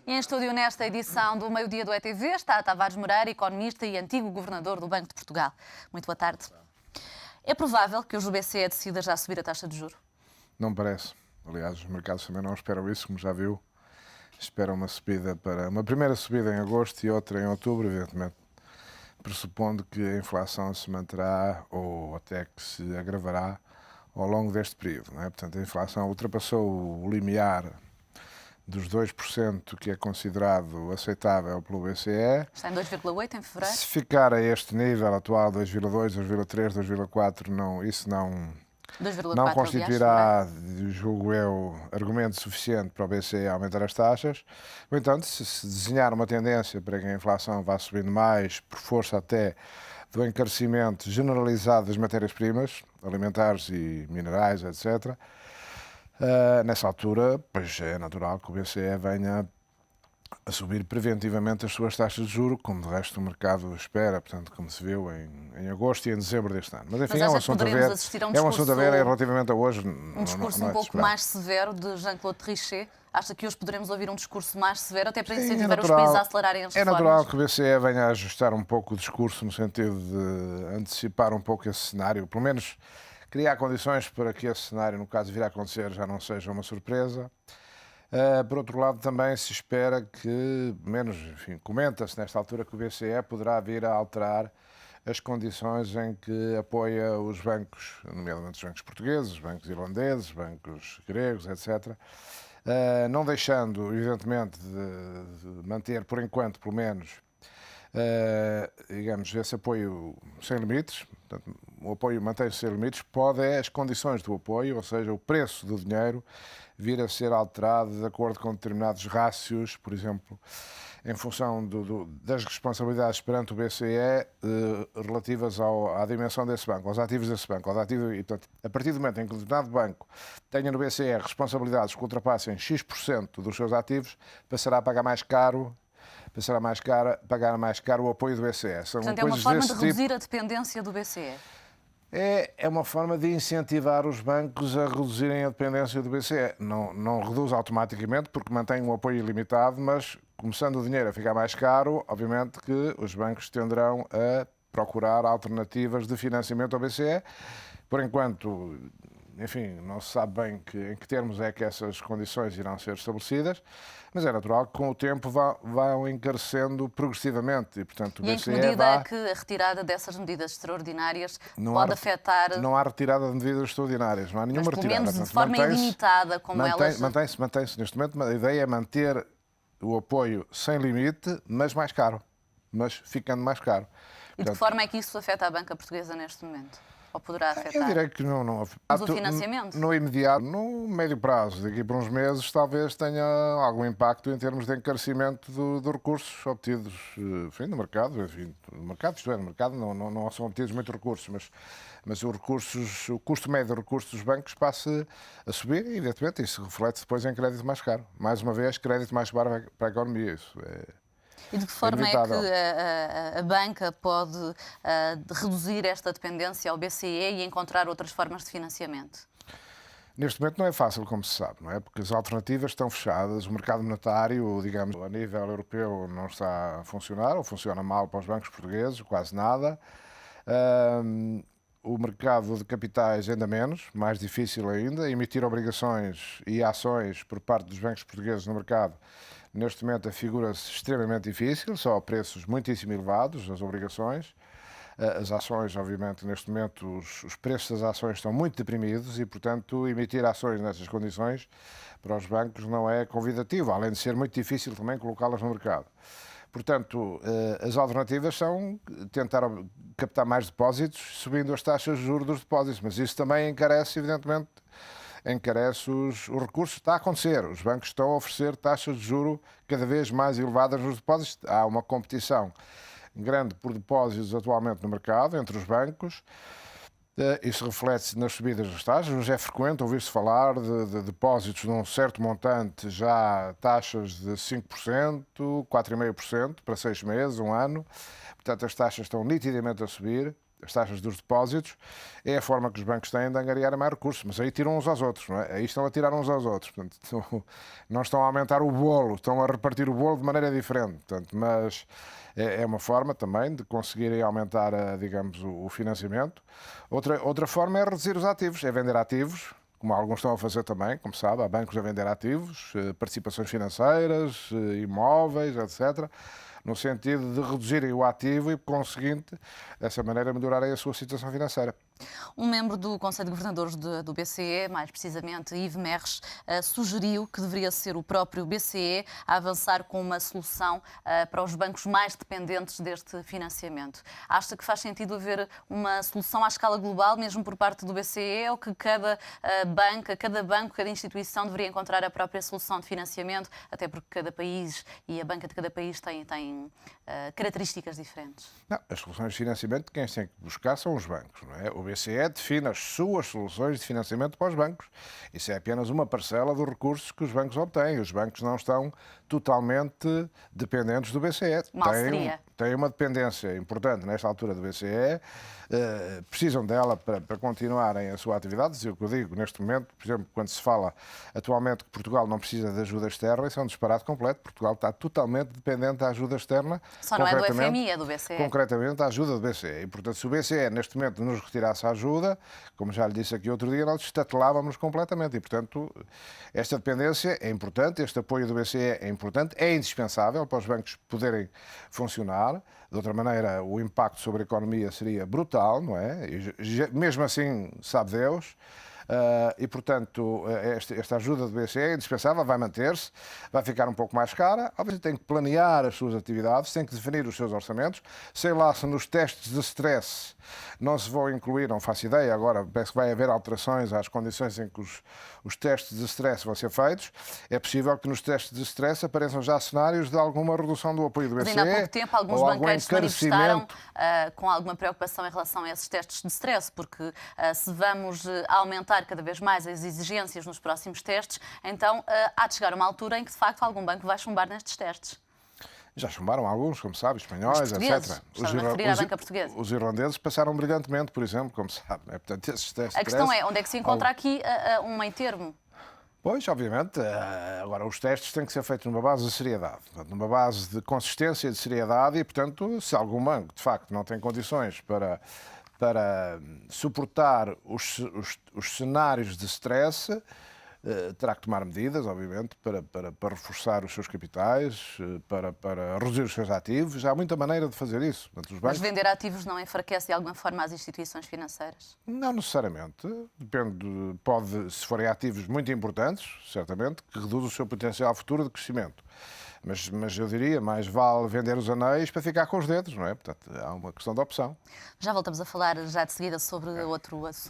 E em estúdio nesta edição do Meio-Dia do ETV está Tavares Moreira, economista e antigo governador do Banco de Portugal. Muito boa tarde. É provável que hoje o BCE decida já subir a taxa de juros? Não parece. Aliás, os mercados também não esperam isso, como já viu. Esperam uma primeira subida em agosto e outra em outubro, evidentemente, pressupondo que a inflação se manterá ou até que se agravará ao longo deste período. Não é? Portanto, a inflação ultrapassou o limiar dos 2% que é considerado aceitável pelo BCE. Está em 2,8 em fevereiro? Se ficar a este nível atual, 2,2, 2,3, 2,4, isso não constituirá, julgo eu, argumento suficiente para o BCE aumentar as taxas. No entanto, se desenhar uma tendência para que a inflação vá subindo mais, por força até do encarecimento generalizado das matérias-primas, alimentares e minerais, etc., nessa altura, pois é natural que o BCE venha a subir preventivamente as suas taxas de juros, como de resto o mercado espera, portanto, como se viu em agosto e em dezembro deste ano. Mas, enfim, é um assunto a ver. É um assunto a ver relativamente a hoje. Um discurso um pouco mais severo de Jean-Claude Trichet. Acha que hoje poderemos ouvir um discurso mais severo, até para incentivar os países a acelerarem as reformas? É natural que o BCE venha a ajustar um pouco o discurso, no sentido de antecipar um pouco esse cenário, pelo menos criar condições para que esse cenário, no caso vir a acontecer, já não seja uma surpresa. Por outro lado, também se espera que, menos, enfim, comenta-se nesta altura que o BCE poderá vir a alterar as condições em que apoia os bancos, nomeadamente os bancos portugueses, os bancos irlandeses, bancos gregos, etc., não deixando, evidentemente, de manter, por enquanto, pelo menos, digamos, esse apoio sem limites. Portanto, o apoio mantém-se sem limites, pode as condições do apoio, ou seja, o preço do dinheiro, vir a ser alterado de acordo com determinados rácios, por exemplo, em função das responsabilidades perante o BCE relativas à dimensão desse banco, aos ativos desse banco. E, portanto, a partir do momento em que um determinado banco tenha no BCE responsabilidades que ultrapassem X% dos seus ativos, passará a pagar mais caro o apoio do BCE. Portanto, é uma forma de reduzir a dependência do BCE. É uma forma de incentivar os bancos a reduzirem a dependência do BCE. Não reduz automaticamente, porque mantém um apoio ilimitado, mas começando o dinheiro a ficar mais caro, obviamente que os bancos tenderão a procurar alternativas de financiamento ao BCE. Por enquanto, enfim, não se sabe bem em que termos é que essas condições irão ser estabelecidas, mas é natural que com o tempo vão encarecendo progressivamente. E, portanto, o BCE em que medida é que a retirada dessas medidas extraordinárias pode afetar... Não há retirada de medidas extraordinárias, não há nenhuma retirada. Pelo menos de forma ilimitada, como elas... Mantém-se neste momento. A ideia é manter o apoio sem limite, mas mais caro. Mas ficando mais caro. E de que forma é que isso afeta a banca portuguesa neste momento? Ou poderá afetar? Eu diria que não. Mas o financiamento? No imediato, no médio prazo, daqui por uns meses, talvez tenha algum impacto em termos de encarecimento de recursos obtidos, enfim, no mercado. Enfim, no mercado não são obtidos muitos recursos, mas o custo médio de recursos dos bancos passa a subir e, evidentemente, isso reflete depois em crédito mais caro. Mais uma vez, crédito mais caro para a economia. Isso E de que forma é que a banca pode reduzir esta dependência ao BCE e encontrar outras formas de financiamento? Neste momento não é fácil, como se sabe, não é? Porque as alternativas estão fechadas, o mercado monetário, digamos, a nível europeu não está a funcionar, ou funciona mal para os bancos portugueses, quase nada. O mercado de capitais ainda menos, mais difícil ainda. Emitir obrigações e ações por parte dos bancos portugueses no mercado, neste momento, afigura-se extremamente difícil, só a preços muitíssimo elevados, as obrigações. As ações, obviamente, neste momento, os preços das ações estão muito deprimidos e, portanto, emitir ações nessas condições para os bancos não é convidativo, além de ser muito difícil também colocá-las no mercado. Portanto, as alternativas são tentar captar mais depósitos, subindo as taxas de juros dos depósitos, mas isso também encarece, evidentemente, os recursos. Está a acontecer. Os bancos estão a oferecer taxas de juro cada vez mais elevadas nos depósitos. Há uma competição grande por depósitos atualmente no mercado, entre os bancos. Isso reflete-se nas subidas das taxas. Hoje é frequente ouvir-se falar de depósitos de um certo montante, já taxas de 5%, 4,5% para 6 meses, um ano. Portanto, as taxas estão nitidamente a subir. as taxas dos depósitos, é a forma que os bancos têm de angariar mais recursos, mas aí tiram uns aos outros, não é? Aí estão a tirar uns aos outros, portanto, não estão a aumentar o bolo, estão a repartir o bolo de maneira diferente, portanto, mas é uma forma também de conseguirem aumentar, digamos, o financiamento. Outra forma é reduzir os ativos, é vender ativos, como alguns estão a fazer também, como sabe, há bancos a vender ativos, participações financeiras, imóveis, etc., no sentido de reduzirem o ativo e, por conseguinte, dessa maneira melhorarem a sua situação financeira. Um membro do Conselho de Governadores do BCE, mais precisamente Yves Merres, sugeriu que deveria ser o próprio BCE a avançar com uma solução para os bancos mais dependentes deste financiamento. Acha que faz sentido haver uma solução à escala global, mesmo por parte do BCE, ou que cada banco, cada instituição deveria encontrar a própria solução de financiamento, até porque cada país e a banca de cada país tem características diferentes? Não, as soluções de financiamento, quem tem que buscar são os bancos, não é? O BCE define as suas soluções de financiamento para os bancos. Isso é apenas uma parcela dos recursos que os bancos obtêm. Os bancos não estão totalmente dependentes do BCE. Mal seria. Têm uma dependência importante nesta altura do BCE, precisam dela para continuarem a sua atividade. O que eu digo neste momento, por exemplo, quando se fala atualmente que Portugal não precisa de ajuda externa, isso é um disparate completo. Portugal está totalmente dependente da ajuda externa. Só não é do FMI, é do BCE. Concretamente, da ajuda do BCE. E, portanto, se o BCE neste momento nos retirasse a ajuda, como já lhe disse aqui outro dia, nós estatelávamos completamente. E, portanto, esta dependência é importante, este apoio do BCE é importante, é indispensável para os bancos poderem funcionar. De outra maneira, o impacto sobre a economia seria brutal, não é? E, mesmo assim, sabe Deus. E, portanto, esta ajuda do BCE é indispensável, vai manter-se, vai ficar um pouco mais cara. Obviamente tem que planear as suas atividades, tem que definir os seus orçamentos. Sei lá se nos testes de stress não se vão incluir, não faço ideia, agora parece que vai haver alterações às condições em que os testes de stress vão ser feitos. É possível que nos testes de stress apareçam já cenários de alguma redução do apoio do BCE. Mas ainda há pouco tempo alguns banqueiros se manifestaram com alguma preocupação em relação a esses testes de stress, porque se vamos aumentar cada vez mais as exigências nos próximos testes, então há de chegar uma altura em que, de facto, algum banco vai chumbar nestes testes. Já chumbaram alguns, como sabe, espanhóis, etc. Os irlandeses passaram brilhantemente, por exemplo, como sabe. Portanto, esses testes a questão é, onde é que se encontra aqui um meio termo? Pois, obviamente. Agora, os testes têm que ser feitos numa base de seriedade, numa base de consistência e de seriedade e, portanto, se algum banco, de facto, não tem condições para suportar os cenários de stress, terá que tomar medidas, obviamente, para reforçar os seus capitais, para reduzir os seus ativos. Há muita maneira de fazer isso. Portanto, os bancos... Mas vender ativos não enfraquece de alguma forma as instituições financeiras? Não necessariamente. Depende, se forem ativos muito importantes, certamente, que reduz o seu potencial futuro de crescimento. Mas eu diria, mais vale vender os anéis para ficar com os dedos, não é? Portanto, há uma questão de opção. Já voltamos a falar já de seguida sobre outro assunto.